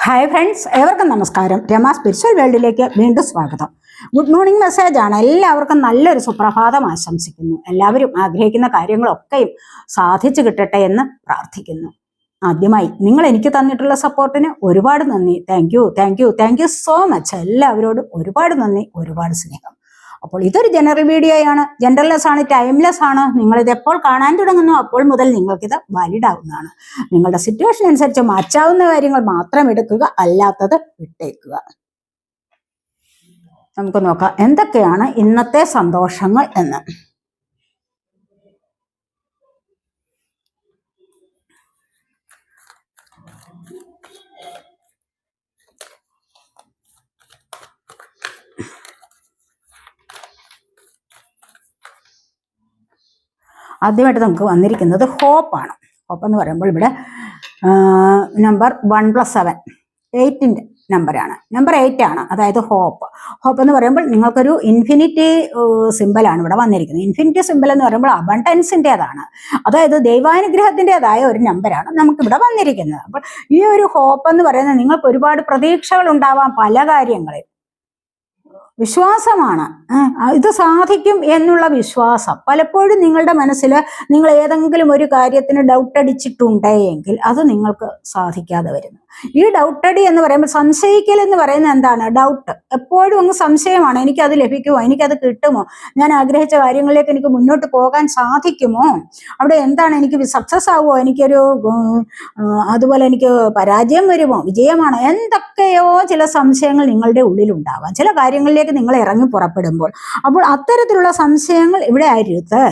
Hi friends, ഏവർക്കും നമസ്കാരം. Rama spiritual വേൾഡിലേക്ക് വീണ്ടും സ്വാഗതം. ഗുഡ് മോർണിംഗ് മെസ്സേജാണ്. എല്ലാവർക്കും നല്ലൊരു സുപ്രഭാതം ആശംസിക്കുന്നു. എല്ലാവരും ആഗ്രഹിക്കുന്ന കാര്യങ്ങളൊക്കെയും സാധിച്ചു കിട്ടട്ടെ എന്ന് പ്രാർത്ഥിക്കുന്നു. ആദ്യമായി നിങ്ങൾ എനിക്ക് തന്നിട്ടുള്ള സപ്പോർട്ടിന് ഒരുപാട് നന്ദി. Thank you so much. എല്ലാവരോടും ഒരുപാട് നന്ദി, ഒരുപാട് സ്നേഹം. അപ്പോൾ ഇതൊരു ജനറൽ വീഡിയോ ആണ്, ജനറൽലെസ് ആണ്, ടൈംലെസ് ആണ്. നിങ്ങളിത് എപ്പോൾ കാണാൻ തുടങ്ങുന്നു അപ്പോൾ മുതൽ നിങ്ങൾക്കിത് വാലിഡ് ആവുന്നതാണ്. നിങ്ങളുടെ സിറ്റുവേഷൻ അനുസരിച്ച് മാറ്റാവുന്ന കാര്യങ്ങൾ മാത്രം എടുക്കുക, അല്ലാത്തത് വിട്ടേക്കുക. നമുക്ക് നോക്കാം എന്തൊക്കെയാണ് ഇന്നത്തെ സന്തോഷങ്ങൾ എന്ന്. ആദ്യമായിട്ട് നമുക്ക് വന്നിരിക്കുന്നത് ഹോപ്പാണ്. ഹോപ്പ് എന്ന് പറയുമ്പോൾ ഇവിടെ നമ്പർ 1+7 8ൻ്റെ നമ്പറാണ്. നമ്പർ 8 ആണ്, അതായത് ഹോപ്പ്. ഹോപ്പ് എന്ന് പറയുമ്പോൾ നിങ്ങൾക്കൊരു ഇൻഫിനിറ്റി സിമ്പലാണ് ഇവിടെ വന്നിരിക്കുന്നത്. ഇൻഫിനിറ്റി സിമ്പൽ എന്ന് പറയുമ്പോൾ അബണ്ടൻസിൻ്റെതാണ്, അതായത് ദൈവാനുഗ്രഹത്തിൻ്റെതായ ഒരു നമ്പറാണ് നമുക്കിവിടെ വന്നിരിക്കുന്നത്. അപ്പോൾ ഈ ഒരു ഹോപ്പ് എന്ന് പറയുന്നത് നിങ്ങൾക്ക് ഒരുപാട് പ്രതീക്ഷകൾ ഉണ്ടാവാം പല കാര്യങ്ങളിൽ. വിശ്വാസമാണ്, ഇത് സാധിക്കും എന്നുള്ള വിശ്വാസം. പലപ്പോഴും നിങ്ങളുടെ മനസ്സിൽ നിങ്ങൾ ഏതെങ്കിലും ഒരു കാര്യത്തിന് ഡൗട്ട് അടിച്ചിട്ടുണ്ടെങ്കിൽ അത് നിങ്ങൾക്ക് സാധിക്കാതെ വരുന്നു. ഈ ഡൗട്ടടി എന്ന് പറയുമ്പോൾ സംശയിക്കൽ എന്ന് പറയുന്നത് എന്താണ്? ഡൗട്ട്. എപ്പോഴും അങ്ങ് സംശയമാണ്. എനിക്കത് ലഭിക്കുമോ, എനിക്കത് കിട്ടുമോ, ഞാൻ ആഗ്രഹിച്ച കാര്യങ്ങളിലേക്ക് എനിക്ക് മുന്നോട്ട് പോകാൻ സാധിക്കുമോ, അവിടെ എന്താണ്, എനിക്ക് സക്സസ് ആവുമോ, എനിക്കൊരു അതുപോലെ എനിക്ക് പരാജയം വരുമോ, വിജയമാണോ, എന്തൊക്കെയോ ചില സംശയങ്ങൾ നിങ്ങളുടെ ഉള്ളിലുണ്ടാവാം ചില കാര്യങ്ങളിലേക്ക് നിങ്ങൾ ഇറങ്ങി പുറപ്പെടുമ്പോൾ. അപ്പോൾ അത്തരത്തിലുള്ള സംശയങ്ങൾ ഇവിടെ അരുത്.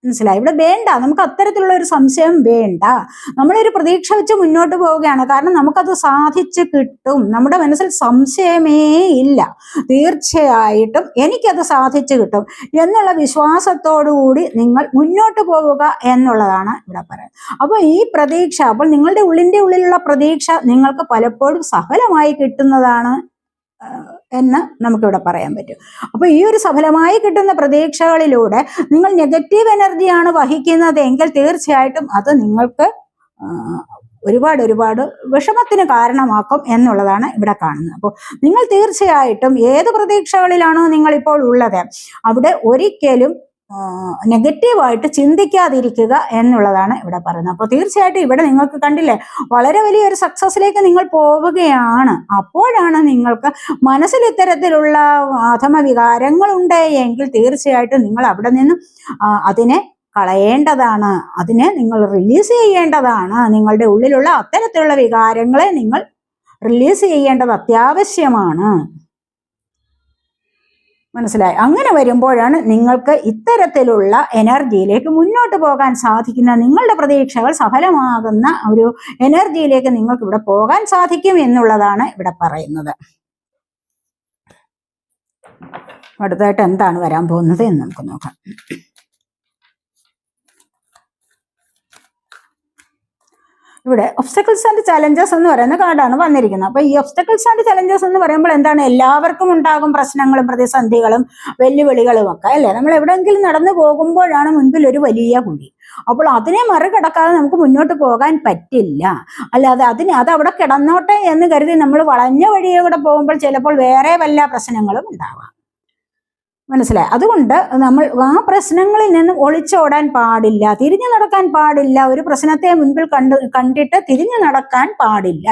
മനസ്സിലായി? ഇവിടെ വേണ്ട, നമുക്ക് അത്തരത്തിലുള്ള ഒരു സംശയം വേണ്ട. നമ്മളൊരു പ്രതീക്ഷ വെച്ച് മുന്നോട്ട് പോവുകയാണ്. കാരണം നമുക്കത് സാധിച്ചു കിട്ടും. നമ്മുടെ മനസ്സിൽ സംശയമേ ഇല്ല. തീർച്ചയായിട്ടും എനിക്കത് സാധിച്ചു കിട്ടും എന്നുള്ള വിശ്വാസത്തോടുകൂടി നിങ്ങൾ മുന്നോട്ട് പോവുക എന്നുള്ളതാണ് ഇവിടെ പറയുന്നത്. അപ്പോൾ ഈ പ്രതീക്ഷ, അപ്പോൾ നിങ്ങളുടെ ഉള്ളിലുള്ള പ്രതീക്ഷ നിങ്ങൾക്ക് പലപ്പോഴും സഫലമായി കിട്ടുന്നതാണ് എന്ന് നമുക്കിവിടെ പറയാൻ പറ്റും. അപ്പോൾ ഈ ഒരു സഫലമായി കിട്ടുന്ന പ്രതീക്ഷകളിലൂടെ നിങ്ങൾ നെഗറ്റീവ് എനർജിയാണ് വഹിക്കുന്നതെങ്കിൽ തീർച്ചയായിട്ടും അത് നിങ്ങൾക്ക് ഒരുപാട് വിഷമത്തിന് കാരണമാക്കും എന്നുള്ളതാണ് ഇവിടെ കാണുന്നത്. അപ്പോൾ നിങ്ങൾ തീർച്ചയായിട്ടും ഏത് പ്രതീക്ഷകളിലാണോ നിങ്ങളിപ്പോൾ ഉള്ളത് അവിടെ ഒരിക്കലും നെഗറ്റീവായിട്ട് ചിന്തിക്കാതിരിക്കുക എന്നുള്ളതാണ് ഇവിടെ പറയുന്നത്. അപ്പോൾ തീർച്ചയായിട്ടും ഇവിടെ നിങ്ങൾക്ക് കണ്ടില്ലേ, വളരെ വലിയൊരു സക്സസിലേക്ക് നിങ്ങൾ പോവുകയാണ്. അപ്പോഴാണ് നിങ്ങൾക്ക് മനസ്സിൽ ഇത്തരത്തിലുള്ള അധമവികാരങ്ങൾ ഉണ്ട് എങ്കിൽ തീർച്ചയായിട്ടും നിങ്ങൾ അവിടെ നിന്നും അതിനെ കളയേണ്ടതാണ്, അതിനെ നിങ്ങൾ റിലീസ് ചെയ്യേണ്ടതാണ്. നിങ്ങളുടെ ഉള്ളിലുള്ള അത്തരത്തിലുള്ള വികാരങ്ങളെ നിങ്ങൾ റിലീസ് ചെയ്യേണ്ടത് അത്യാവശ്യമാണ്. മനസ്സിലായി? അങ്ങനെ വരുമ്പോഴാണ് നിങ്ങൾക്ക് ഇത്തരത്തിലുള്ള എനർജിയിലേക്ക് മുന്നോട്ട് പോകാൻ സാധിക്കുന്ന, നിങ്ങളുടെ പ്രതീക്ഷകൾ സഫലമാകുന്ന ഒരു എനർജിയിലേക്ക് നിങ്ങൾക്ക് ഇവിടെ പോകാൻ സാധിക്കും എന്നുള്ളതാണ് ഇവിടെ പറയുന്നത്. അടുത്തായിട്ട് എന്താണ് വരാൻ പോകുന്നത് എന്ന് നമുക്ക് നോക്കാം. ഇവിടെ ഒബ്സ്റ്റക്കിൾസ് ആൻഡ് ചലഞ്ചസ് എന്ന് പറയുന്ന കാർഡാണ് വന്നിരിക്കുന്നത്. അപ്പൊ ഈ ഒബ്സ്റ്റക്കിൾസ് ആൻഡ് ചലഞ്ചസ് എന്ന് പറയുമ്പോൾ എന്താണ്? എല്ലാവർക്കും ഉണ്ടാകും പ്രശ്നങ്ങളും പ്രതിസന്ധികളും വെല്ലുവിളികളും ഒക്കെ, അല്ലേ? നമ്മൾ എവിടെയെങ്കിലും നടന്നു പോകുമ്പോഴാണ് മുൻപിൽ ഒരു വലിയ കുഴി. അപ്പോൾ അതിനെ മറികടക്കാതെ നമുക്ക് മുന്നോട്ട് പോകാൻ പറ്റില്ല. അല്ലാതെ അത് അവിടെ കിടന്നോട്ടെ എന്ന് കരുതി നമ്മൾ വളഞ്ഞ വഴിയെ കൂടെ പോകുമ്പോൾ ചിലപ്പോൾ വേറെ വല്ല പ്രശ്നങ്ങളും ഉണ്ടാവാം. മനസ്സിലായി? അതുകൊണ്ട് നമ്മൾ ആ പ്രശ്നങ്ങളിൽ നിന്നും ഒളിച്ചോടാൻ പാടില്ല, തിരിഞ്ഞു നടക്കാൻ പാടില്ല. ഒരു പ്രശ്നത്തെ മുൻപിൽ കണ്ടിട്ട് തിരിഞ്ഞു നടക്കാൻ പാടില്ല.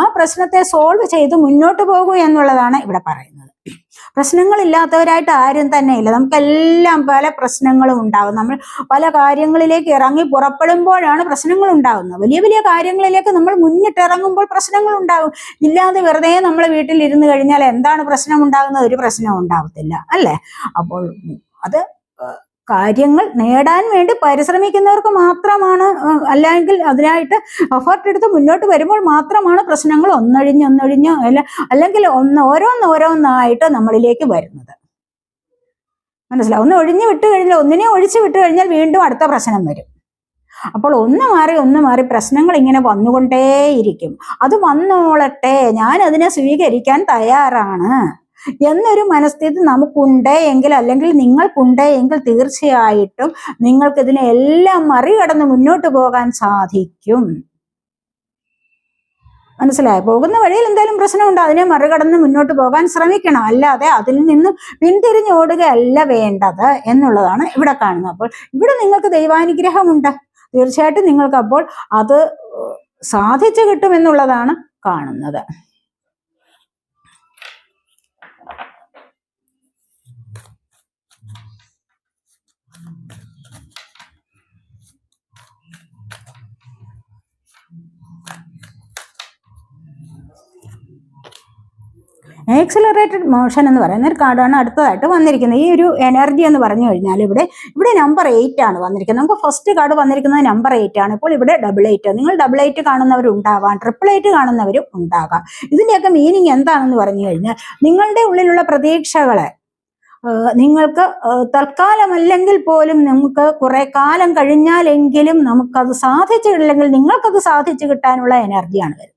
ആ പ്രശ്നത്തെ സോൾവ് ചെയ്ത് മുന്നോട്ട് പോകൂ എന്നുള്ളതാണ് ഇവിടെ പറയുന്നത്. പ്രശ്നങ്ങളില്ലാത്തവരായിട്ട് ആരും തന്നെ ഇല്ല. നമുക്കെല്ലാം പല പ്രശ്നങ്ങളും ഉണ്ടാകും. നമ്മൾ പല കാര്യങ്ങളിലേക്ക് ഇറങ്ങി പുറപ്പെടുമ്പോഴാണ് പ്രശ്നങ്ങൾ ഉണ്ടാകുന്നത്. വലിയ വലിയ കാര്യങ്ങളിലേക്ക് നമ്മൾ മുന്നിട്ടിറങ്ങുമ്പോൾ പ്രശ്നങ്ങൾ ഉണ്ടാകും. ഇല്ലാതെ വെറുതെ നമ്മൾ വീട്ടിൽ ഇരുന്ന് കഴിഞ്ഞാൽ എന്താണ് പ്രശ്നം ഉണ്ടാകുന്നത്? ഒരു പ്രശ്നവും ഉണ്ടാകത്തില്ല, അല്ലേ? അപ്പോൾ അത് കാര്യങ്ങൾ നേടാൻ വേണ്ടി പരിശ്രമിക്കുന്നവർക്ക് മാത്രമാണ്, അല്ലെങ്കിൽ അതിനായിട്ട് എഫർട്ട് എടുത്ത് മുന്നോട്ട് വരുമ്പോൾ മാത്രമാണ് പ്രശ്നങ്ങൾ ഒന്നൊഴിഞ്ഞ് അല്ലെങ്കിൽ ഓരോന്നായിട്ട് നമ്മളിലേക്ക് വരുന്നത്. മനസ്സിലാവും? ഒന്നിനെ ഒഴിച്ചു വിട്ട് കഴിഞ്ഞാൽ വീണ്ടും അടുത്ത പ്രശ്നം വരും. അപ്പോൾ ഒന്ന് മാറി പ്രശ്നങ്ങൾ ഇങ്ങനെ വന്നുകൊണ്ടേയിരിക്കും. അത് വന്നോളട്ടെ, ഞാൻ അതിനെ സ്വീകരിക്കാൻ തയ്യാറാണ് എന്നൊരു മനസ്ഥിതി നമുക്കുണ്ട് എങ്കിൽ, അല്ലെങ്കിൽ നിങ്ങൾക്കുണ്ട് എങ്കിൽ തീർച്ചയായിട്ടും നിങ്ങൾക്ക് ഇതിനെല്ലാം മറികടന്ന് മുന്നോട്ട് പോകാൻ സാധിക്കും. മനസ്സിലായോ? പോകുന്ന വഴിയിൽ എന്തായാലും പ്രശ്നമുണ്ട്, അതിനെ മറികടന്ന് മുന്നോട്ട് പോകാൻ ശ്രമിക്കണം, അല്ലാതെ അതിൽ നിന്നും പിന്തിരിഞ്ഞോടുകയല്ല വേണ്ടത് എന്നുള്ളതാണ് ഇവിടെ കാണുന്നത്. അപ്പോൾ ഇവിടെ നിങ്ങൾക്ക് ദൈവാനുഗ്രഹമുണ്ട്, തീർച്ചയായിട്ടും നിങ്ങൾക്ക് അപ്പോൾ അത് സാധിച്ചു കിട്ടുമെന്നുള്ളതാണ് കാണുന്നത്. ആക്സിലറേറ്റഡ് മോഷൻ എന്ന് പറയുന്ന ഒരു കാർഡാണ് അടുത്തതായിട്ട് വന്നിരിക്കുന്നത്. ഈ ഒരു എനർജി എന്ന് പറഞ്ഞു കഴിഞ്ഞാൽ ഇവിടെ നമ്പർ 8 ആണ് വന്നിരിക്കുന്നത്. നമുക്ക് ഫസ്റ്റ് കാർഡ് വന്നിരിക്കുന്നത് നമ്പർ 8 ആണ്. ഇപ്പോൾ ഇവിടെ ഡബിൾ 8, നിങ്ങൾ ഡബിൾ 8 കാണുന്നവരുണ്ടാവാം, ട്രിപ്പിൾ 8 കാണുന്നവരും ഉണ്ടാകാം. ഇതിന്റെയൊക്കെ മീനിങ് എന്താണെന്ന് പറഞ്ഞു കഴിഞ്ഞാൽ, നിങ്ങളുടെ ഉള്ളിലുള്ള പ്രതീക്ഷകളെ നിങ്ങൾക്ക് തൽക്കാലമല്ലെങ്കിൽ പോലും നമുക്ക് കുറെ കാലം കഴിഞ്ഞാലെങ്കിലും നമുക്കത് സാധിച്ചിട്ടില്ലെങ്കിൽ നിങ്ങൾക്കത് സാധിച്ചു കിട്ടാനുള്ള എനർജിയാണ് വരുന്നത്.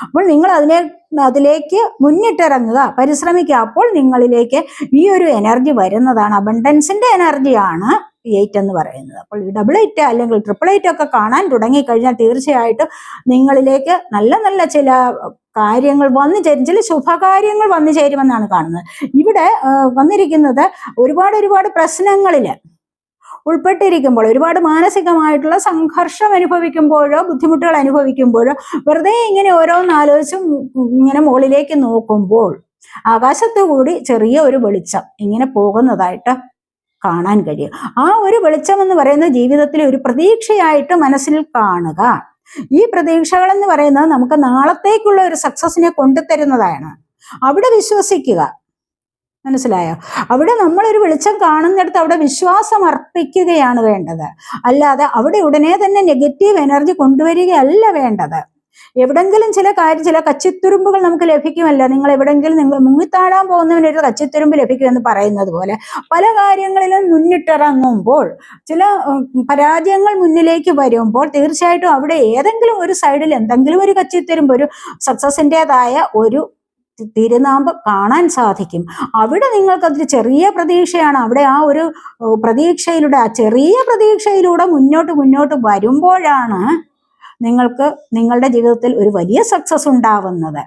അപ്പോൾ നിങ്ങൾ അതിലേക്ക് മുന്നിട്ടിറങ്ങുക, പരിശ്രമിക്കുക. അപ്പോൾ നിങ്ങളിലേക്ക് ഈ ഒരു എനർജി വരുന്നതാണ്, അബണ്ടൻസിന്റെ എനർജിയാണ് 8 എന്ന് പറയുന്നത്. അപ്പോൾ ഈ ഡബിൾ 8 അല്ലെങ്കിൽ ട്രിപ്പിൾ 8 ഒക്കെ കാണാൻ തുടങ്ങിക്കഴിഞ്ഞാൽ തീർച്ചയായിട്ടും നിങ്ങളിലേക്ക് നല്ല നല്ല ചില കാര്യങ്ങൾ വന്നു ചേരും, ചില ശുഭകാര്യങ്ങൾ വന്നു ചേരുമെന്നാണ് കാണുന്നത്. ഇവിടെ വന്നിരിക്കുന്നത് ഒരുപാട് പ്രശ്നങ്ങളിൽ ഉൾപ്പെട്ടിരിക്കുമ്പോൾ, ഒരുപാട് മാനസികമായിട്ടുള്ള സംഘർഷം അനുഭവിക്കുമ്പോഴോ ബുദ്ധിമുട്ടുകൾ അനുഭവിക്കുമ്പോഴോ വെറുതെ ഇങ്ങനെ ഓരോന്നാലോചിച്ചും ഇങ്ങനെ മുകളിലേക്ക് നോക്കുമ്പോൾ ആകാശത്തു കൂടി ചെറിയ ഒരു വെളിച്ചം ഇങ്ങനെ പോകുന്നതായിട്ട് കാണാൻ കഴിയും. ആ ഒരു വെളിച്ചം എന്ന് പറയുന്നത് ജീവിതത്തിലെ ഒരു പ്രതീക്ഷയായിട്ട് മനസ്സിൽ കാണുക. ഈ പ്രതീക്ഷകൾ എന്ന് പറയുന്നത് നമുക്ക് നാളത്തേക്കുള്ള ഒരു സക്സസിനെ കൊണ്ടുതരുന്നതാണ്. അവിടെ വിശ്വസിക്കുക, മനസ്സിലായോ? അവിടെ നമ്മളൊരു വെളിച്ചം കാണുന്നിടത്ത് അവിടെ വിശ്വാസം അർപ്പിക്കുകയാണ് വേണ്ടത്, അല്ലാതെ അവിടെ ഉടനെ തന്നെ നെഗറ്റീവ് എനർജി കൊണ്ടുവരികയല്ല വേണ്ടത്. എവിടെങ്കിലും ചില കച്ചിത്തുരുമ്പുകൾ നമുക്ക് ലഭിക്കുമല്ലോ. നിങ്ങൾ മുങ്ങിത്താഴാൻ പോകുന്നവനൊരു കച്ചിത്തുരുമ്പ് ലഭിക്കുമെന്ന് പറയുന്നത് പോലെ പല കാര്യങ്ങളിലും മുന്നിട്ടിറങ്ങുമ്പോൾ ചില പരാജയങ്ങൾ മുന്നിലേക്ക് വരുമ്പോൾ തീർച്ചയായിട്ടും അവിടെ ഏതെങ്കിലും ഒരു സൈഡിൽ എന്തെങ്കിലും ഒരു കച്ചിത്തുരുമ്പ്, ഒരു സക്സസിൻ്റെതായ ഒരു തിരുനാമ്പ് കാണാൻ സാധിക്കും. അവിടെ നിങ്ങൾക്കതൊരു ചെറിയ പ്രതീക്ഷയാണ്. അവിടെ ആ ഒരു പ്രതീക്ഷയിലൂടെ, ആ ചെറിയ പ്രതീക്ഷയിലൂടെ മുന്നോട്ട് വരുമ്പോഴാണ് നിങ്ങൾക്ക് നിങ്ങളുടെ ജീവിതത്തിൽ ഒരു വലിയ സക്സസ് ഉണ്ടാവുന്നത്.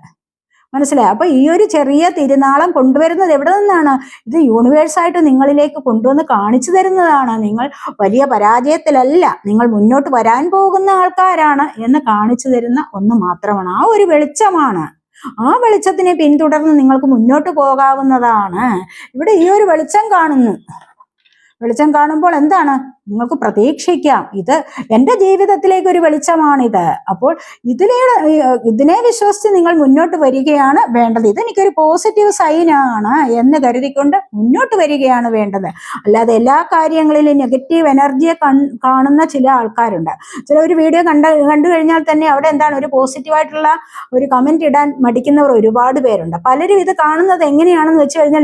മനസ്സിലായി? അപ്പൊ ഈ ഒരു ചെറിയ തിരുനാളം കൊണ്ടുവരുന്നത് എവിടെ നിന്നാണ്? ഇത് യൂണിവേഴ്സായിട്ട് നിങ്ങളിലേക്ക് കൊണ്ടുവന്ന് കാണിച്ചു തരുന്നതാണ്. നിങ്ങൾ വലിയ പരാജയത്തിലല്ല, നിങ്ങൾ മുന്നോട്ട് വരാൻ പോകുന്ന ആൾക്കാരാണ് എന്ന് കാണിച്ചു തരുന്ന ഒന്ന് മാത്രമാണ്. ആ ഒരു വെളിച്ചമാണ്. ആ വെളിച്ചത്തിനെ പിന്തുടർന്ന് നിങ്ങൾക്ക് മുന്നോട്ട് പോകാവുന്നതാണ്. ഇവിടെ ഈ ഒരു വെളിച്ചം കാണുമ്പോൾ എന്താണ്? നിങ്ങൾക്ക് പ്രതീക്ഷിക്കാം, ഇത് എൻ്റെ ജീവിതത്തിലേക്ക് ഒരു വെളിച്ചമാണിത്. അപ്പോൾ ഇതിനെ വിശ്വസിച്ച് നിങ്ങൾ മുന്നോട്ട് വരികയാണ് വേണ്ടത്. ഇതെനിക്കൊരു പോസിറ്റീവ് സൈനാണ് എന്ന് കരുതിക്കൊണ്ട് മുന്നോട്ട് വരികയാണ് വേണ്ടത്. അല്ലാതെ എല്ലാ കാര്യങ്ങളിലും നെഗറ്റീവ് എനർജിയെ കാണുന്ന ചില ആൾക്കാരുണ്ട്. ചില ഒരു വീഡിയോ കണ്ടു കഴിഞ്ഞാൽ തന്നെ അവിടെ എന്താണ്, ഒരു പോസിറ്റീവായിട്ടുള്ള ഒരു കമന്റ് ഇടാൻ മടിക്കുന്നവർ ഒരുപാട് പേരുണ്ട്. പലരും ഇത് കാണുന്നത് എങ്ങനെയാണെന്ന് വെച്ച് കഴിഞ്ഞാൽ,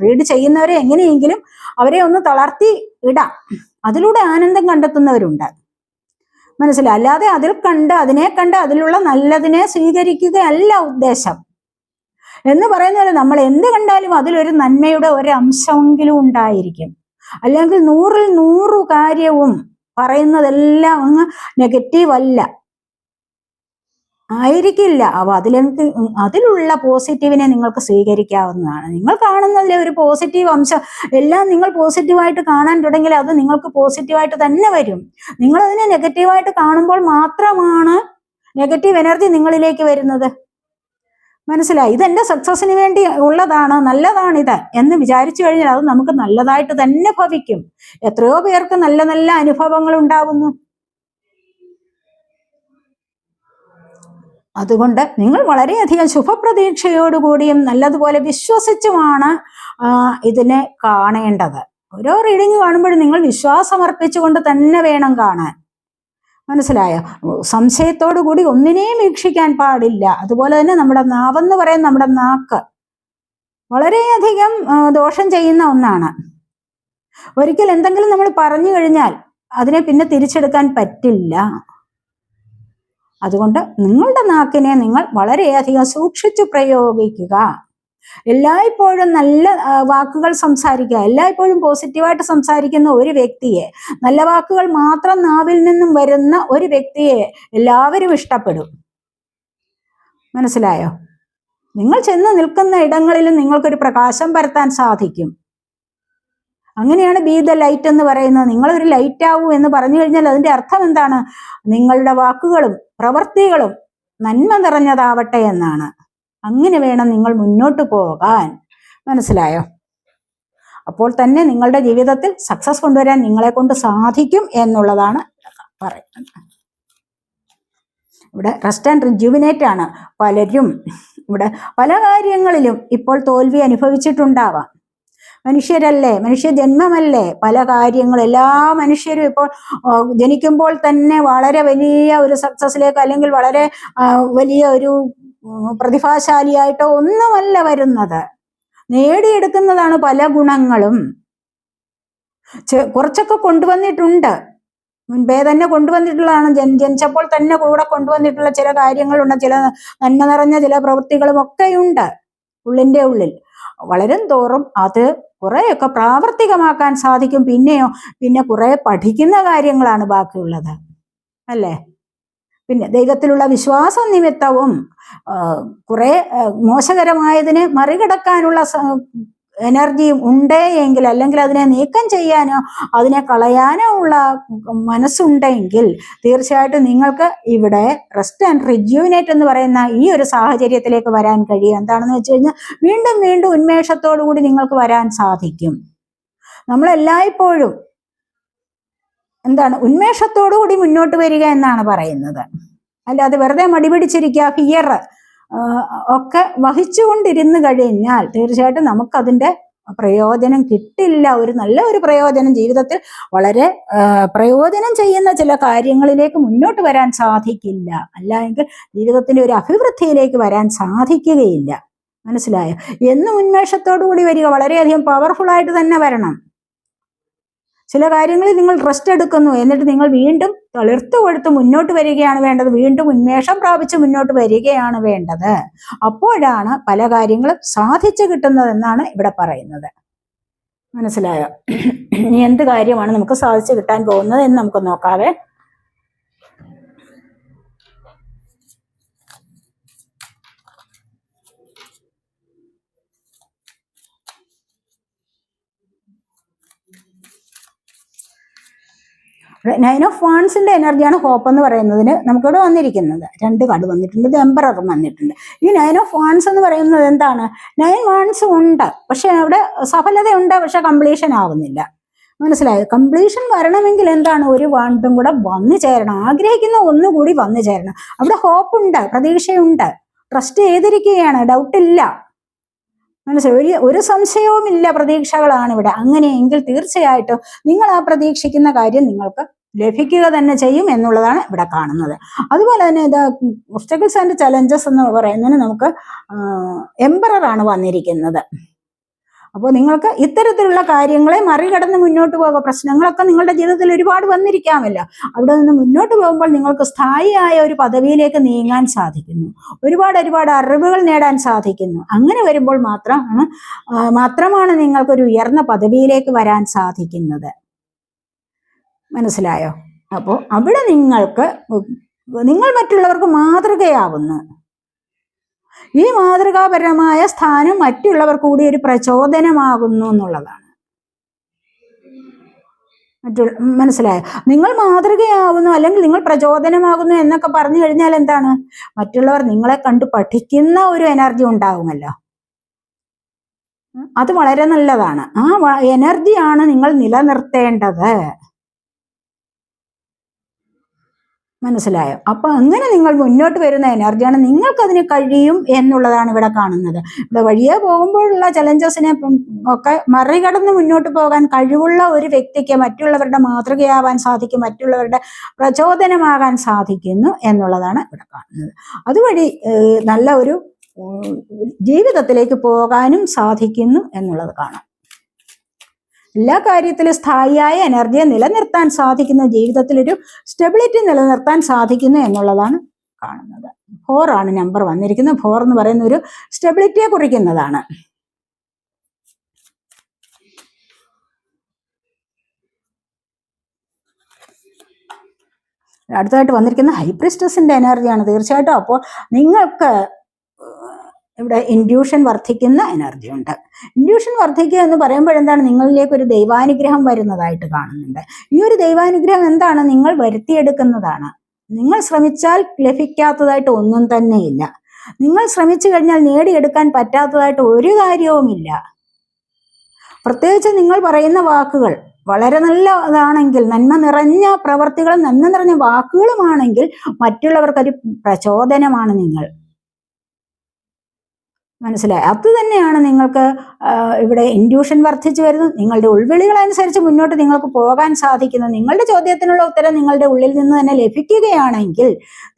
റീഡ് ചെയ്യുന്നവരെ എങ്ങനെയെങ്കിലും അവരെ ഒന്ന് തളർത്തി ഇടാം, അതിലൂടെ ആനന്ദം കണ്ടെത്തുന്നവരുണ്ട്. മനസ്സിലായി? അല്ലാതെ അതിനെ കണ്ട് അതിലുള്ള നല്ലതിനെ സ്വീകരിക്കുകയല്ല ഉദ്ദേശം. എന്ന് പറയുന്നത് നമ്മൾ എന്ത് കണ്ടാലും അതിലൊരു നന്മയുടെ ഒരു അംശമെങ്കിലും ഉണ്ടായിരിക്കും. അല്ലെങ്കിൽ 100ൽ 100 കാര്യവും പറയുന്നതെല്ലാം അങ്ങ് നെഗറ്റീവ് അല്ല, ആയിരിക്കില്ല. അപ്പൊ അതിലുള്ള പോസിറ്റീവിനെ നിങ്ങൾക്ക് സ്വീകരിക്കാവുന്നതാണ്. നിങ്ങൾ കാണുന്നതിലെ ഒരു പോസിറ്റീവ് അംശം എല്ലാം നിങ്ങൾ പോസിറ്റീവായിട്ട് കാണാൻ തുടങ്ങിയാൽ അത് നിങ്ങൾക്ക് പോസിറ്റീവായിട്ട് തന്നെ വരും. നിങ്ങൾ അതിനെ നെഗറ്റീവായിട്ട് കാണുമ്പോൾ മാത്രമാണ് നെഗറ്റീവ് എനർജി നിങ്ങളിലേക്ക് വരുന്നത്. മനസ്സിലായി? ഇതെന്റെ സക്സസിന് വേണ്ടി ഉള്ളതാണ്, നല്ലതാണിത് എന്ന് വിചാരിച്ചു കഴിഞ്ഞാൽ അത് നമുക്ക് നല്ലതായിട്ട് തന്നെ ഭവിക്കും. എത്രയോ പേർക്ക് നല്ല നല്ല അനുഭവങ്ങൾ ഉണ്ടാവുന്നു. അതുകൊണ്ട് നിങ്ങൾ വളരെയധികം ശുഭപ്രതീക്ഷയോടുകൂടിയും നല്ലതുപോലെ വിശ്വസിച്ചുമാണ് ഇതിനെ കാണേണ്ടത്. ഓരോ റീഡിങ് കാണുമ്പോഴും നിങ്ങൾ വിശ്വാസമർപ്പിച്ചുകൊണ്ട് തന്നെ വേണം കാണാൻ. മനസ്സിലായോ? സംശയത്തോടു കൂടി ഒന്നിനെയും വീക്ഷിക്കാൻ പാടില്ല. അതുപോലെ തന്നെ നമ്മുടെ നാവെന്ന് പറയുന്ന നമ്മുടെ നാക്ക് വളരെയധികം ദോഷം ചെയ്യുന്ന ഒന്നാണ്. ഒരിക്കൽ എന്തെങ്കിലും നമ്മൾ പറഞ്ഞു കഴിഞ്ഞാൽ അതിനെ പിന്നെ തിരിച്ചെടുക്കാൻ പറ്റില്ല. അതുകൊണ്ട് നിങ്ങളുടെ നാക്കിനെ നിങ്ങൾ വളരെയധികം സൂക്ഷിച്ചു പ്രയോഗിക്കുക. എല്ലായ്പ്പോഴും നല്ല വാക്കുകൾ സംസാരിക്കുക. എല്ലായ്പ്പോഴും പോസിറ്റീവായിട്ട് സംസാരിക്കുന്ന ഒരു വ്യക്തിയെ, നല്ല വാക്കുകൾ മാത്രം നാവിൽ നിന്നും വരുന്ന ഒരു വ്യക്തിയെ എല്ലാവരും ഇഷ്ടപ്പെടും. മനസ്സിലായോ? നിങ്ങൾ ചെന്ന് നിൽക്കുന്ന ഇടങ്ങളിലും നിങ്ങൾക്കൊരു പ്രകാശം പരത്താൻ സാധിക്കും. അങ്ങനെയാണ് ബി ദ ലൈറ്റ് എന്ന് പറയുന്നത്. നിങ്ങളൊരു ലൈറ്റ് ആവൂ എന്ന് പറഞ്ഞു കഴിഞ്ഞാൽ അതിന്റെ അർത്ഥം എന്താണ്? നിങ്ങളുടെ വാക്കുകളും പ്രവൃത്തികളും നന്മ നിറഞ്ഞതാവട്ടെ എന്നാണ്. അങ്ങനെ വേണം നിങ്ങൾ മുന്നോട്ട് പോകാൻ. മനസ്സിലായോ? അപ്പോൾ തന്നെ നിങ്ങളുടെ ജീവിതത്തിൽ സക്സസ് കൊണ്ടുവരാൻ നിങ്ങളെ കൊണ്ട് സാധിക്കും എന്നുള്ളതാണ് പറയുന്നത്. ഇവിടെ റെസ്റ്റ് ആൻഡ് റിജുവിനേറ്റ് ആണ്. പലരും ഇവിടെ പല കാര്യങ്ങളിലും ഇപ്പോൾ തോൽവി അനുഭവിച്ചിട്ടുണ്ടാവാം. മനുഷ്യരല്ലേ, മനുഷ്യ ജന്മമല്ലേ, പല കാര്യങ്ങൾ എല്ലാ മനുഷ്യരും ഇപ്പോൾ ജനിക്കുമ്പോൾ തന്നെ വളരെ വലിയ ഒരു സക്സസിലേക്ക് അല്ലെങ്കിൽ വളരെ വലിയ ഒരു പ്രതിഭാശാലിയായിട്ടോ ഒന്നുമല്ല വരുന്നത്. നേടിയെടുക്കുന്നതാണ് പല ഗുണങ്ങളും. കുറച്ചൊക്കെ കൊണ്ടുവന്നിട്ടുണ്ട്, മുൻപേ തന്നെ കൊണ്ടുവന്നിട്ടുള്ളതാണ്. ജനിച്ചപ്പോൾ തന്നെ കൂടെ കൊണ്ടുവന്നിട്ടുള്ള ചില കാര്യങ്ങളുണ്ട്, ചില നന്മ നിറഞ്ഞ ചില പ്രവൃത്തികളും ഒക്കെയുണ്ട് ഉള്ളിൻ്റെ ഉള്ളിൽ. വളരും തോറും അത് കുറേയൊക്കെ പ്രാവർത്തികമാക്കാൻ സാധിക്കും. പിന്നെ കുറെ പഠിക്കുന്ന കാര്യങ്ങളാണ് ബാക്കിയുള്ളത്, അല്ലേ? പിന്നെ ദൈവത്തിലുള്ള വിശ്വാസ നിമിത്തവും കുറെ മോശകരമായതിനെ മറികടക്കാനുള്ള എനർജിയും ഉണ്ടേ എങ്കിൽ, അല്ലെങ്കിൽ അതിനെ നീക്കം ചെയ്യാനോ അതിനെ കളയാനോ ഉള്ള മനസ്സുണ്ടെങ്കിൽ തീർച്ചയായിട്ടും നിങ്ങൾക്ക് ഇവിടെ റെസ്റ്റ് ആൻഡ് റിജുവിനേറ്റ് എന്ന് പറയുന്ന ഈ ഒരു സാഹചര്യത്തിലേക്ക് വരാൻ കഴിയും. എന്താണെന്ന് വെച്ച് കഴിഞ്ഞാൽ വീണ്ടും വീണ്ടും ഉന്മേഷത്തോടു കൂടി നിങ്ങൾക്ക് വരാൻ സാധിക്കും. നമ്മളെല്ലായ്പ്പോഴും എന്താണ് ഉന്മേഷത്തോടു കൂടി മുന്നോട്ട് വരിക എന്നാണ് പറയുന്നത്. അല്ലാതെ വെറുതെ മടിപിടിച്ചിരിക്കുക, ഫിയർ ഒക്കെ വഹിച്ചുകൊണ്ടിരുന്നു കഴിഞ്ഞാൽ തീർച്ചയായിട്ടും നമുക്കതിൻ്റെ പ്രയോജനം കിട്ടില്ല. ഒരു നല്ല ഒരു പ്രയോജനം ജീവിതത്തിൽ വളരെ പ്രയോജനം ചെയ്യുന്ന ചില കാര്യങ്ങളിലേക്ക് മുന്നോട്ട് വരാൻ സാധിക്കില്ല. അല്ലെങ്കിൽ ജീവിതത്തിന്റെ ഒരു അഭിവൃദ്ധിയിലേക്ക് വരാൻ സാധിക്കുകയില്ല. മനസ്സിലായോ? എന്നും ഉന്മേഷത്തോടു കൂടി വരിക, വളരെയധികം പവർഫുൾ ആയിട്ട് തന്നെ വരണം. ചില കാര്യങ്ങളിൽ നിങ്ങൾ റെസ്റ്റ് എടുക്കുന്നു, എന്നിട്ട് നിങ്ങൾ വീണ്ടും തളിർത്തു കൊടുത്ത് മുന്നോട്ട് വരികയാണ് വേണ്ടത്. വീണ്ടും ഉന്മേഷം പ്രാപിച്ച് മുന്നോട്ട് വരികയാണ് വേണ്ടത്. അപ്പോഴാണ് പല കാര്യങ്ങളും സാധിച്ചു കിട്ടുന്നതെന്നാണ് ഇവിടെ പറയുന്നത്. മനസ്സിലായോ? ഇനി എന്ത് കാര്യമാണ് നമുക്ക് സാധിച്ചു കിട്ടാൻ പോകുന്നത് എന്ന് നമുക്ക് നോക്കാവേ. നയൻ ഓഫ് വാൺസിന്റെ എനർജിയാണ് ഹോപ്പ് എന്ന് പറയുന്നതിന് നമുക്കിവിടെ വന്നിരിക്കുന്നത്. 2 കാർഡ് വന്നിട്ടുണ്ട്, ഇത് എംപററും വന്നിട്ടുണ്ട്. ഈ നയൻ ഓഫ് വാൺസ് എന്ന് പറയുന്നത് എന്താണ്? 9 വാൺസ് ഉണ്ട്, പക്ഷെ അവിടെ സഫലതയുണ്ട്, പക്ഷെ കംപ്ലീഷൻ ആവുന്നില്ല. മനസ്സിലായോ? കംപ്ലീഷൻ വരണമെങ്കിൽ എന്താണ്? ഒരു വാണ്ടും കൂടെ വന്നു ചേരണം. ആഗ്രഹിക്കുന്ന ഒന്നുകൂടി വന്നു ചേരണം. അവിടെ ഹോപ്പുണ്ട്, പ്രതീക്ഷയുണ്ട്, ട്രസ്റ്റ് ചെയ്തിരിക്കുകയാണ്, ഡൗട്ടില്ല. മനസ്സിലായി? ഒരു സംശയവുമില്ല, പ്രതീക്ഷകളാണ് ഇവിടെ. അങ്ങനെയെങ്കിൽ തീർച്ചയായിട്ടും നിങ്ങൾ ആ പ്രതീക്ഷിക്കുന്ന കാര്യം നിങ്ങൾക്ക് ലഭിക്കുക തന്നെ ചെയ്യും എന്നുള്ളതാണ് ഇവിടെ കാണുന്നത്. അതുപോലെ തന്നെ ഇത് ഒബ്സ്റ്റക്കിൾസ് ആൻഡ് ചലഞ്ചസ് എന്ന് പറയുന്നതിന് നമുക്ക് എംപററാണ് വന്നിരിക്കുന്നത്. അപ്പോൾ നിങ്ങൾക്ക് ഇത്തരത്തിലുള്ള കാര്യങ്ങളെ മറികടന്ന് മുന്നോട്ട് പോകുക. പ്രശ്നങ്ങളൊക്കെ നിങ്ങളുടെ ജീവിതത്തിൽ ഒരുപാട് വന്നിരിക്കാമല്ലോ. അവിടെ നിന്ന് മുന്നോട്ട് പോകുമ്പോൾ നിങ്ങൾക്ക് സ്ഥായിയായ ഒരു പദവിയിലേക്ക് നീങ്ങാൻ സാധിക്കുന്നു, ഒരുപാട് അറിവുകൾ നേടാൻ സാധിക്കുന്നു. അങ്ങനെ വരുമ്പോൾ മാത്രമാണ് നിങ്ങൾക്കൊരു ഉയർന്ന പദവിയിലേക്ക് വരാൻ സാധിക്കുന്നത്. മനസ്സിലായോ? അപ്പോൾ അവിടെ നിങ്ങൾ മറ്റുള്ളവർക്ക് മാതൃകയാവുന്നു. ഈ മാതൃകാപരമായ സ്ഥാനം മറ്റുള്ളവർക്ക് കൂടി ഒരു പ്രചോദനമാകുന്നു എന്നുള്ളതാണ്. മനസ്സിലായോ? നിങ്ങൾ മാതൃകയാവുന്നു അല്ലെങ്കിൽ നിങ്ങൾ പ്രചോദനമാകുന്നു എന്നൊക്കെ പറഞ്ഞു കഴിഞ്ഞാൽ എന്താണ്? മറ്റുള്ളവർ നിങ്ങളെ കണ്ടു പഠിക്കുന്ന ഒരു എനർജി ഉണ്ടാകുമല്ലോ. അത് വളരെ നല്ലതാണ്. ആ എനർജിയാണ് നിങ്ങൾ നിലനിർത്തേണ്ടത്. മനസ്സിലായോ? അപ്പൊ അങ്ങനെ നിങ്ങൾ മുന്നോട്ട് വരുന്ന എനർജിയാണ്, നിങ്ങൾക്കതിന് കഴിയും എന്നുള്ളതാണ് ഇവിടെ കാണുന്നത്. ഇവിടെ വഴിയെ പോകുമ്പോഴുള്ള ചലഞ്ചസിനെ ഒക്കെ മറികടന്ന് മുന്നോട്ട് പോകാൻ കഴിവുള്ള ഒരു വ്യക്തിക്ക് മറ്റുള്ളവരുടെ മാതൃകയാവാൻ സാധിക്കും, മറ്റുള്ളവരുടെ പ്രചോദനമാകാൻ സാധിക്കുന്നു എന്നുള്ളതാണ് ഇവിടെ കാണുന്നത്. അതുവഴി നല്ല ഒരു ജീവിതത്തിലേക്ക് പോകാനും സാധിക്കുന്നു എന്നുള്ളത് കാണാം. എല്ലാ കാര്യത്തിലും സ്ഥായിയായ എനർജിയെ നിലനിർത്താൻ സാധിക്കുന്ന, ജീവിതത്തിലൊരു സ്റ്റെബിലിറ്റി നിലനിർത്താൻ സാധിക്കുന്നു എന്നുള്ളതാണ് കാണുന്നത്. 4 ആണ് നമ്പർ വന്നിരിക്കുന്നത്. 4 എന്ന് പറയുന്ന ഒരു സ്റ്റെബിലിറ്റിയെ കുറിക്കുന്നതാണ്. അടുത്തായിട്ട് വന്നിരിക്കുന്ന ഹൈ പ്രീസ്റ്റസിന്റെ എനർജിയാണ് തീർച്ചയായിട്ടും. അപ്പോൾ നിങ്ങൾക്ക് ഇവിടെ ഇൻഡ്യൂഷൻ വർദ്ധിക്കുന്ന എനർജി ഉണ്ട്. ഇൻഡ്യൂഷൻ വർദ്ധിക്കുക എന്ന് പറയുമ്പോഴെന്താണ്, നിങ്ങളിലേക്ക് ഒരു ദൈവാനുഗ്രഹം വരുന്നതായിട്ട് കാണുന്നുണ്ട്. ഈ ഒരു ദൈവാനുഗ്രഹം എന്താണ്, നിങ്ങൾ വരുത്തിയെടുക്കുന്നതാണ്. നിങ്ങൾ ശ്രമിച്ചാൽ ലഭിക്കാത്തതായിട്ട് ഒന്നും തന്നെയില്ല. നിങ്ങൾ ശ്രമിച്ചു കഴിഞ്ഞാൽ നേടിയെടുക്കാൻ പറ്റാത്തതായിട്ട് ഒരു കാര്യവുമില്ല. പ്രത്യേകിച്ച് നിങ്ങൾ പറയുന്ന വാക്കുകൾ വളരെ നല്ലതാണെങ്കിൽ, നന്മ നിറഞ്ഞ പ്രവർത്തികളും നന്മ നിറഞ്ഞ വാക്കുകളുമാണെങ്കിൽ മറ്റുള്ളവർക്കൊരു പ്രചോദനമാണ് നിങ്ങൾ. മനസ്സിലായി? അത് തന്നെയാണ് നിങ്ങൾക്ക് ഇവിടെ ഇൻഡ്യൂഷൻ വർദ്ധിച്ചു വരുന്നു. നിങ്ങളുടെ ഉൾവിളികളനുസരിച്ച് മുന്നോട്ട് നിങ്ങൾക്ക് പോകാൻ സാധിക്കുന്നു. നിങ്ങളുടെ ചോദ്യത്തിനുള്ള ഉത്തരം നിങ്ങളുടെ ഉള്ളിൽ നിന്ന് തന്നെ ലഭിക്കുകയാണെങ്കിൽ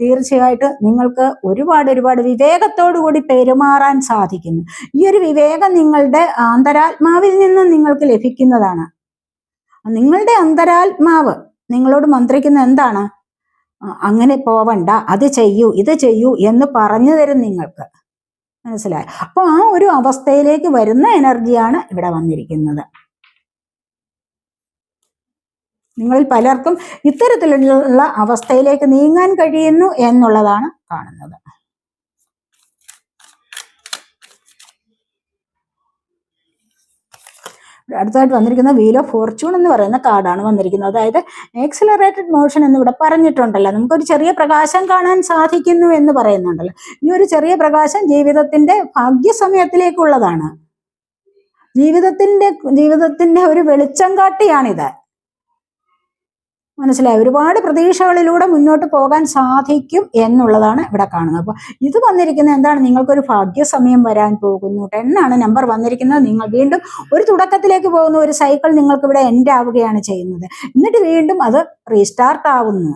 തീർച്ചയായിട്ടും നിങ്ങൾക്ക് ഒരുപാട് വിവേകത്തോടു കൂടി പെരുമാറാൻ സാധിക്കുന്നു. ഈ ഒരു വിവേകം നിങ്ങളുടെ അന്തരാത്മാവിൽ നിന്നും നിങ്ങൾക്ക് ലഭിക്കുന്നതാണ്. നിങ്ങളുടെ അന്തരാത്മാവ് നിങ്ങളോട് മന്ത്രിക്കുന്ന എന്താണ്, അങ്ങനെ പോവണ്ട, അത് ചെയ്യൂ, ഇത് ചെയ്യൂ എന്ന് പറഞ്ഞു തരും നിങ്ങൾക്ക്. മനസ്സിലായി? അപ്പൊ ആ ഒരു അവസ്ഥയിലേക്ക് വരുന്ന എനർജിയാണ് ഇവിടെ വന്നിരിക്കുന്നത്. നിങ്ങളിൽ പലർക്കും ഇത്തരത്തിലുള്ള അവസ്ഥയിലേക്ക് നീങ്ങാൻ കഴിയുന്നു എന്നുള്ളതാണ് കാണുന്നത്. അടുത്തായിട്ട് വന്നിരിക്കുന്ന വീൽ ഓഫ് ഫോർച്യൂൺ എന്ന് പറയുന്ന കാർഡാണ് വന്നിരിക്കുന്നത്. അതായത് ആക്സിലറേറ്റഡ് മോഷൻ എന്ന് ഇവിടെ പറഞ്ഞിട്ടുണ്ടല്ലോ, നമുക്കൊരു ചെറിയ പ്രകാശം കാണാൻ സാധിക്കുന്നു എന്ന് പറയുന്നുണ്ടല്ലോ. ഈ ഒരു ചെറിയ പ്രകാശം ജീവിതത്തിന്റെ ഭാഗ്യസമയത്തിലേക്കുള്ളതാണ്. ജീവിതത്തിന്റെ ഒരു വെളിച്ചം കാട്ടിയാണിത്. മനസ്സിലായി? ഒരുപാട് പ്രതീക്ഷകളിലൂടെ മുന്നോട്ട് പോകാൻ സാധിക്കും എന്നുള്ളതാണ് ഇവിടെ കാണുന്നത്. അപ്പൊ ഇത് വന്നിരിക്കുന്നത് എന്താണ്, നിങ്ങൾക്കൊരു ഭാഗ്യസമയം വരാൻ പോകുന്നു. 10 ആണ് നമ്പർ വന്നിരിക്കുന്നത്. നിങ്ങൾ വീണ്ടും ഒരു തുടക്കത്തിലേക്ക് പോകുന്ന ഒരു സൈക്കിൾ നിങ്ങൾക്ക് ഇവിടെ എൻഡ് ആവുകയാണ് ചെയ്യുന്നത്. എന്നിട്ട് വീണ്ടും അത് റീസ്റ്റാർട്ട് ആവുന്നു.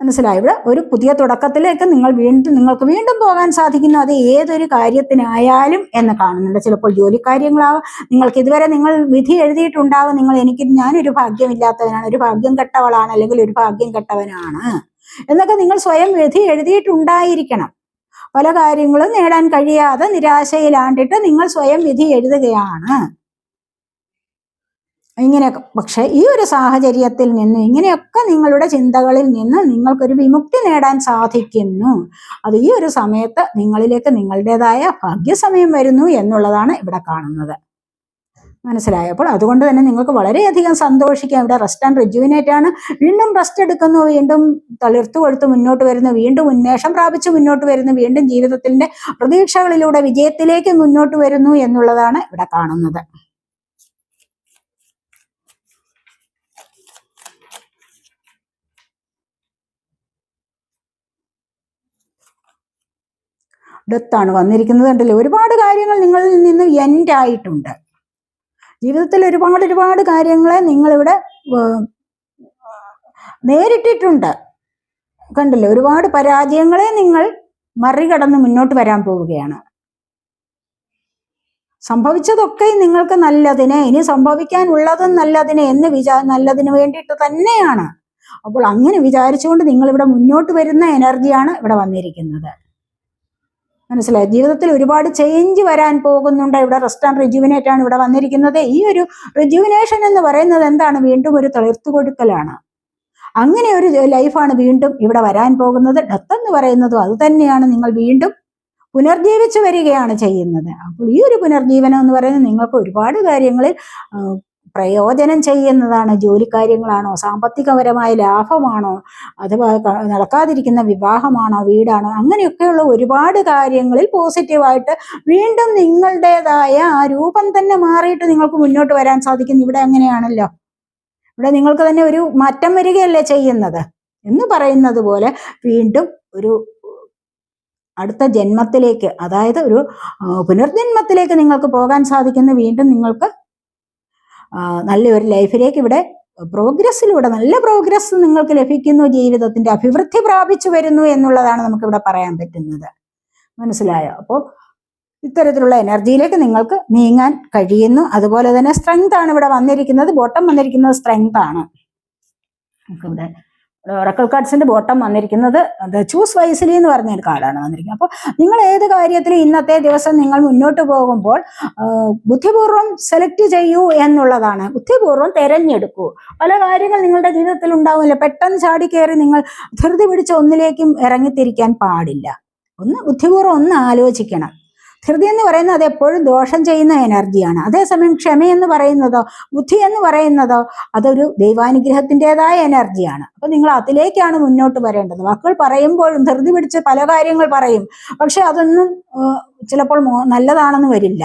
മനസ്സിലായി? ഇവിടെ ഒരു പുതിയ തുടക്കത്തിലേക്ക് നിങ്ങൾക്ക് വീണ്ടും പോകാൻ സാധിക്കുന്നു. അത് ഏതൊരു കാര്യത്തിനായാലും എന്ന് കാണുന്നുണ്ട്. ചിലപ്പോൾ ജോലി കാര്യങ്ങളാവും. നിങ്ങൾക്ക് ഇതുവരെ നിങ്ങൾ വിധി എഴുതിയിട്ടുണ്ടാവും, ഞാനൊരു ഭാഗ്യമില്ലാത്തവനാണ്, ഒരു ഭാഗ്യം കെട്ടവളാണ്, അല്ലെങ്കിൽ ഒരു ഭാഗ്യം കെട്ടവനാണ് എന്നൊക്കെ നിങ്ങൾ സ്വയം വിധി എഴുതിയിട്ടുണ്ടായിരിക്കണം. പല കാര്യങ്ങളും നേടാൻ കഴിയാതെ നിരാശയിലാണ്ടിട്ട് നിങ്ങൾ സ്വയം വിധി എഴുതുകയാണ്. ഇങ്ങനെയൊക്കെ. പക്ഷെ ഈ ഒരു സാഹചര്യത്തിൽ നിന്ന്, ഇങ്ങനെയൊക്കെ നിങ്ങളുടെ ചിന്തകളിൽ നിന്ന് നിങ്ങൾക്കൊരു വിമുക്തി നേടാൻ സാധിക്കുന്നു. അത് ഈ ഒരു സമയത്ത് നിങ്ങളിലേക്ക് നിങ്ങളുടേതായ ഭാഗ്യസമയം വരുന്നു എന്നുള്ളതാണ് ഇവിടെ കാണുന്നത്. മനസ്സിലായപ്പോൾ അതുകൊണ്ട് തന്നെ നിങ്ങൾക്ക് വളരെയധികം സന്തോഷിക്കാം. ഇവിടെ റെസ്റ്റ് ആൻഡ് റിജുവിനേറ്റ് ആണ്. വീണ്ടും റെസ്റ്റ് എടുക്കുന്നു, വീണ്ടും തളിർത്തു കൊടുത്ത് മുന്നോട്ട് വരുന്നു, വീണ്ടും ഉന്മേഷം പ്രാപിച്ച് മുന്നോട്ട് വരുന്നു, വീണ്ടും ജീവിതത്തിന്റെ പ്രതീക്ഷകളിലൂടെ വിജയത്തിലേക്ക് മുന്നോട്ട് വരുന്നു എന്നുള്ളതാണ് ഇവിടെ കാണുന്നത്. ഡെത്താണ് വന്നിരിക്കുന്നത്. കണ്ടില്ലേ? ഒരുപാട് കാര്യങ്ങൾ നിങ്ങളിൽ നിന്ന് എൻഡ് ആയിട്ടുണ്ട്. ജീവിതത്തിൽ ഒരുപാട് കാര്യങ്ങളെ നിങ്ങളിവിടെ നേരിട്ടിട്ടുണ്ട്. കണ്ടില്ലേ? ഒരുപാട് പരാജയങ്ങളെ നിങ്ങൾ മറികടന്ന് മുന്നോട്ട് വരാൻ പോവുകയാണ്. സംഭവിച്ചതൊക്കെ നിങ്ങൾക്ക് നല്ലതിനെ, ഇനി സംഭവിക്കാനുള്ളതും നല്ലതിനെ നല്ലതിന് വേണ്ടിയിട്ട് തന്നെയാണ്. അപ്പോൾ അങ്ങനെ വിചാരിച്ചുകൊണ്ട് നിങ്ങളിവിടെ മുന്നോട്ട് വരുന്ന എനർജിയാണ് ഇവിടെ വന്നിരിക്കുന്നത്. മനസ്സിലായി? ജീവിതത്തിൽ ഒരുപാട് ചേഞ്ച് വരാൻ പോകുന്നുണ്ട്. ഇവിടെ റെസ്റ്റ് ആൻഡ് റിജുവിനേറ്റ് ആണ് ഇവിടെ വന്നിരിക്കുന്നത്. ഈ ഒരു റിജുവിനേഷൻ എന്ന് പറയുന്നത് എന്താണ്, വീണ്ടും ഒരു തളിർത്തു കൊടുക്കലാണ്. അങ്ങനെ ഒരു ലൈഫാണ് വീണ്ടും ഇവിടെ വരാൻ പോകുന്നത്. ഡെത്ത് എന്ന് പറയുന്നതും അത് തന്നെയാണ്. നിങ്ങൾ വീണ്ടും പുനർജീവിച്ചു വരികയാണ് ചെയ്യുന്നത്. അപ്പോൾ ഈ ഒരു പുനർജീവനം എന്ന് പറയുന്നത് നിങ്ങൾക്ക് ഒരുപാട് കാര്യങ്ങളിൽ പ്രയോജനം ചെയ്യുന്നതാണ്. ജോലിക്കാര്യങ്ങളാണോ, സാമ്പത്തികപരമായ ലാഭമാണോ, അഥവാ നടക്കാതിരിക്കുന്ന വിവാഹമാണോ, വീടാണോ, അങ്ങനെയൊക്കെയുള്ള ഒരുപാട് കാര്യങ്ങളിൽ പോസിറ്റീവായിട്ട് വീണ്ടും നിങ്ങളുടേതായ ആ രൂപം തന്നെ മാറിയിട്ട് നിങ്ങൾക്ക് മുന്നോട്ട് വരാൻ സാധിക്കുന്നു. ഇവിടെ അങ്ങനെയാണല്ലോ. ഇവിടെ നിങ്ങൾക്ക് തന്നെ ഒരു മാറ്റം വരികയല്ലേ ചെയ്യുന്നത്. എന്ന് പറയുന്നത് പോലെ വീണ്ടും ഒരു അടുത്ത ജന്മത്തിലേക്ക്, അതായത് ഒരു പുനർജന്മത്തിലേക്ക് നിങ്ങൾക്ക് പോകാൻ സാധിക്കുന്നു. വീണ്ടും നിങ്ങൾക്ക് നല്ലൊരു ലൈഫിലേക്ക് ഇവിടെ പ്രോഗ്രസ്സിലൂടെ നല്ല പ്രോഗ്രസ് നിങ്ങൾക്ക് ലഭിക്കുന്നു. ജീവിതത്തിന്റെ അഭിവൃദ്ധി പ്രാപിച്ചു വരുന്നു എന്നുള്ളതാണ് നമുക്കിവിടെ പറയാൻ പറ്റുന്നത്. മനസ്സിലായോ? അപ്പോൾ ഇത്തരത്തിലുള്ള എനർജിയിലേക്ക് നിങ്ങൾക്ക് നീങ്ങാൻ കഴിയുന്നു. അതുപോലെ തന്നെ സ്ട്രെങ്ത് ആണ് ഇവിടെ വന്നിരിക്കുന്നത്. ബോട്ടം വന്നിരിക്കുന്നത് സ്ട്രെങ്ത് ആണ്. നമുക്കിവിടെ ഒറക്കിൾ കാർഡ്സിന്റെ ബോട്ടം വന്നിരിക്കുന്നത് അത് ചൂസ് വൈസ്ലി എന്ന് പറഞ്ഞ ഒരു കാർഡാണ് വന്നിരിക്കുന്നത്. അപ്പോൾ നിങ്ങൾ ഏത് കാര്യത്തിലും ഇന്നത്തെ ദിവസം നിങ്ങൾ മുന്നോട്ട് പോകുമ്പോൾ ബുദ്ധിപൂർവ്വം സെലക്ട് ചെയ്യൂ എന്നുള്ളതാണ്. ബുദ്ധിപൂർവ്വം തിരഞ്ഞെടുക്കൂ. പല കാര്യങ്ങൾ നിങ്ങളുടെ ജീവിതത്തിൽ ഉണ്ടാവില്ല. പെട്ടെന്ന് ചാടിക്കയറി നിങ്ങൾ ധൃതി പിടിച്ച ഒന്നിലേക്കും ഇറങ്ങിത്തിരിക്കാൻ പാടില്ല. ഒന്ന് ബുദ്ധിപൂർവ്വം ഒന്ന് ആലോചിക്കണം. ധൃതി എന്ന് പറയുന്നത് അത് എപ്പോഴും ദോഷം ചെയ്യുന്ന എനർജിയാണ്. അതേസമയം ക്ഷമയെന്ന് പറയുന്നതോ ബുദ്ധി എന്ന് പറയുന്നതോ അതൊരു ദൈവാനുഗ്രഹത്തിൻ്റെതായ എനർജിയാണ്. അപ്പൊ നിങ്ങൾ അതിലേക്കാണ് മുന്നോട്ട് വരേണ്ടത്. വാക്കുകൾ പറയുമ്പോഴും ധൃതി പിടിച്ച് പല കാര്യങ്ങൾ പറയും, പക്ഷെ അതൊന്നും ചിലപ്പോൾ നല്ലതാണെന്ന് വരില്ല.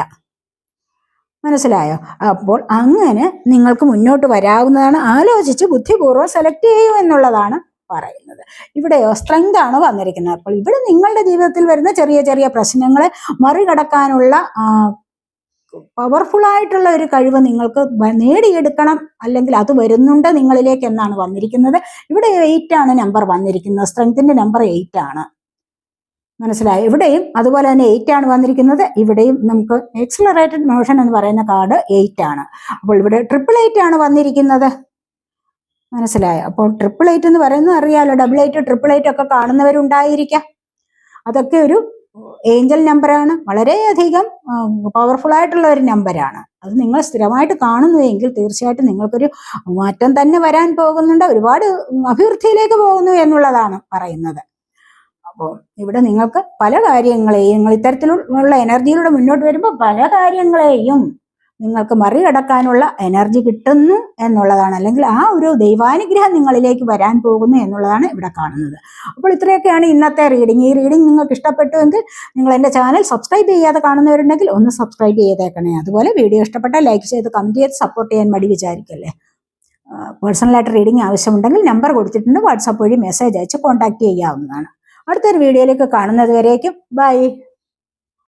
മനസ്സിലായോ? അപ്പോൾ അങ്ങനെ നിങ്ങൾക്ക് മുന്നോട്ട് വരാവുന്നതാണ്. ആലോചിച്ച് ബുദ്ധിപൂർവ്വം സെലക്ട് ചെയ്യൂ എന്നുള്ളതാണ് പറയുന്നത്. ഇവിടെയോ സ്ട്രെങ്ത് ആണ് വന്നിരിക്കുന്നത്. അപ്പോൾ ഇവിടെ നിങ്ങളുടെ ജീവിതത്തിൽ വരുന്ന ചെറിയ ചെറിയ പ്രശ്നങ്ങളെ മറികടക്കാനുള്ള പവർഫുൾ ആയിട്ടുള്ള ഒരു കഴിവ് നിങ്ങൾക്ക് നേടിയെടുക്കണം, അല്ലെങ്കിൽ അത് വരുന്നുണ്ട് നിങ്ങളിലേക്ക് എന്നാണ് വന്നിരിക്കുന്നത്. ഇവിടെ 8 ആണ് നമ്പർ വന്നിരിക്കുന്നത്. സ്ട്രെങ്ത്തിന്റെ നമ്പർ 8 ആണ്. മനസ്സിലായോ? ഇവിടെയും അതുപോലെ തന്നെ 8 ആണ് വന്നിരിക്കുന്നത്. ഇവിടെയും നമുക്ക് എക്സലറേറ്റഡ് മോഷൻ എന്ന് പറയുന്ന കാർഡ് 8 ആണ്. അപ്പോൾ ഇവിടെ 888 ആണ് വന്നിരിക്കുന്നത്. മനസ്സിലായോ? അപ്പോൾ 888 എന്ന് പറയുന്നത് അറിയാലോ, 88, 888 ഒക്കെ കാണുന്നവരുണ്ടായിരിക്കാം. അതൊക്കെ ഒരു ഏഞ്ചൽ നമ്പറാണ്. വളരെയധികം പവർഫുൾ ആയിട്ടുള്ള ഒരു നമ്പറാണ്. അത് നിങ്ങൾ സ്ഥിരമായിട്ട് കാണുന്നുവെങ്കിൽ തീർച്ചയായിട്ടും നിങ്ങൾക്കൊരു മാറ്റം തന്നെ വരാൻ പോകുന്നുണ്ട്. ഒരുപാട് അഭിവൃദ്ധിയിലേക്ക് പോകുന്നു എന്നുള്ളതാണ് പറയുന്നത്. അപ്പോൾ ഇവിടെ നിങ്ങൾക്ക് പല കാര്യങ്ങളെയും, നിങ്ങൾ ഇത്തരത്തിലുള്ള എനർജിയിലൂടെ മുന്നോട്ട് വരുമ്പോൾ പല കാര്യങ്ങളെയും നിങ്ങൾക്ക് മറികടക്കാനുള്ള എനർജി കിട്ടുന്നു എന്നുള്ളതാണ്, അല്ലെങ്കിൽ ആ ഒരു ദൈവാനുഗ്രഹം നിങ്ങളിലേക്ക് വരാൻ പോകുന്നു എന്നുള്ളതാണ് ഇവിടെ കാണുന്നത്. അപ്പോൾ ഇത്രയൊക്കെയാണ് ഇന്നത്തെ റീഡിംഗ്. ഈ റീഡിംഗ് നിങ്ങൾക്ക് ഇഷ്ടപ്പെട്ടുവെങ്കിൽ നിങ്ങൾ എൻ്റെ ചാനൽ സബ്സ്ക്രൈബ് ചെയ്യാതെ കാണുന്നവരുണ്ടെങ്കിൽ ഒന്ന് സബ്സ്ക്രൈബ് ചെയ്തേക്കണേ. അതുപോലെ വീഡിയോ ഇഷ്ടപ്പെട്ടാൽ ലൈക്ക് ചെയ്ത് കമൻറ്റ് ചെയ്ത് സപ്പോർട്ട് ചെയ്യാൻ മടി വിചാരിക്കല്ലേ. പേഴ്സണലായിട്ട് റീഡിംഗ് ആവശ്യമുണ്ടെങ്കിൽ നമ്പർ കൊടുത്തിട്ടുണ്ട്, വാട്സാപ്പ് വഴി മെസ്സേജ് അയച്ച് കോൺടാക്ട് ചെയ്യാവുന്നതാണ്. അടുത്തൊരു വീഡിയോയിലേക്ക് കാണുന്നത് വരേക്കും ബൈ.